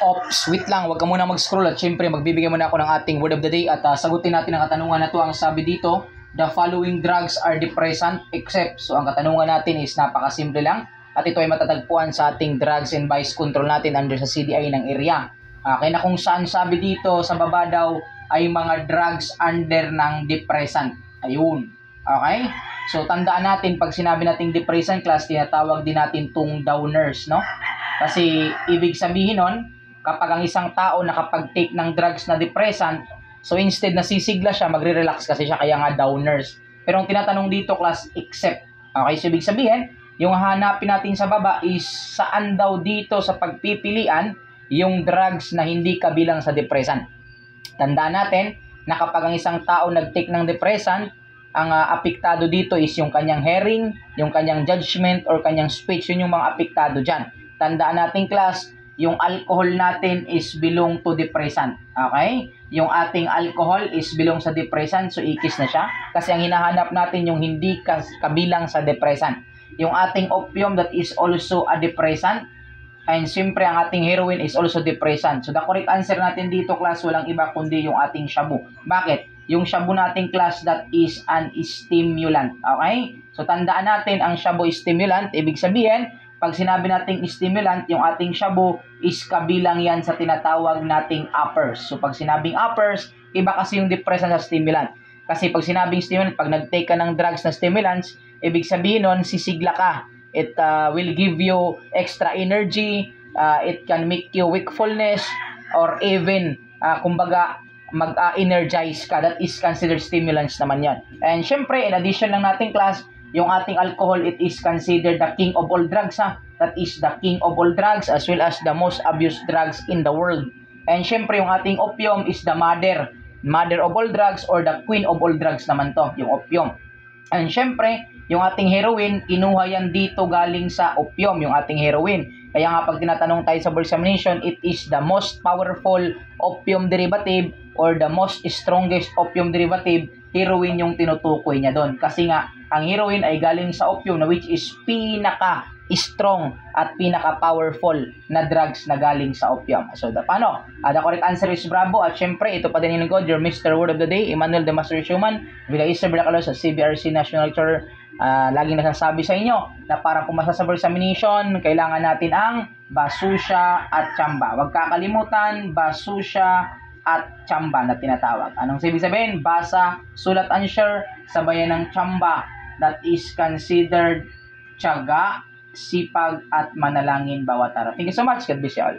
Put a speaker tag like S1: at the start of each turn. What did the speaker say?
S1: Ops, wait lang, wag ka muna mag-scroll at syempre magbibigay muna ako ng ating word of the day at sagutin natin ang katanungan na to. Ang sabi dito, the following drugs are depressant except. So ang katanungan natin is napakasimple lang at ito ay matatagpuan sa ating drugs and vice control natin under sa CDI ng area. Kaya na kung saan sabi dito sa baba daw ay mga drugs under ng depressant. Ayun. Okay? So tandaan natin pag sinabi nating depressant class, tinatawag din natin tung downers, no? Kasi ibig sabihin nun, kapag ang isang tao nakapag-take ng drugs na depressant, so instead na sisigla siya, magre-relax kasi siya, kaya nga downers. Pero ang tinatanong dito, class, except. Okay, so ibig sabihin, yung hanapin natin sa baba is saan daw dito sa pagpipilian yung drugs na hindi kabilang sa depressant. Tandaan natin na kapag ang isang tao nag-take ng depressant, ang apektado dito is yung kanyang hearing, yung kanyang judgment, or kanyang speech. Yun yung mga apektado dyan. Tandaan natin, class, yung alcohol natin is belong to depressant. Okay? Yung ating alcohol is belong sa depressant, so ikis na siya. Kasi ang hinahanap natin yung hindi kabilang sa depressant. Yung ating opium, that is also a depressant. And siyempre, ang ating heroin is also depressant. So the correct answer natin dito, class, walang iba kundi yung ating shabu. Bakit? Yung shabu nating, class, that is an stimulant. Okay? So tandaan natin, ang shabu is stimulant. Ibig sabihin, pag sinabi nating stimulant, yung ating shabu is kabilang yan sa tinatawag nating uppers. So pag sinabing uppers, iba kasi yung depressant sa stimulant. Kasi pag sinabing stimulant, pag nag-take ka ng drugs na stimulants, ibig sabihin nun, sisigla ka. It will give you extra energy, it can make you wakefulness, or even, kumbaga, mag-energize ka. That is considered stimulants naman yan. And syempre, in addition lang natin, class, yung ating alcohol, it is considered the king of all drugs. That is the king of all drugs as well as the most abused drugs in the world. And syempre, yung ating opium is the mother of all drugs or the queen of all drugs naman to, yung opium. And syempre, yung ating heroin, kinuha yan dito galing sa opium, yung ating heroin. Kaya nga pag tinatanong tayo sa board examination, it is the most powerful opium derivative or the most strongest opium derivative, heroin yung tinutukoy niya doon. Kasi nga, ang heroin ay galing sa opium na which is pinaka-strong at pinaka-powerful na drugs na galing sa opium. So, paano? The correct answer is Bravo. At syempre, ito pa din yung lingkod, your Mr. Word of the Day, Emmanuel de Master Schumann, Villa Isa Bilacalo sa CBRC National Lecturer. Laging nasasabi sa inyo na para pumasa sa board examination, kailangan natin ang basusya at tsamba. Huwag kakalimutan, basusya at tsamba na tinatawag. Anong ibig sabihin? Basa, sulat, answer, sabayan ng tsamba. That is considered tiyaga, sipag, at manalangin bawat araw. Thank you so much. God bless you all.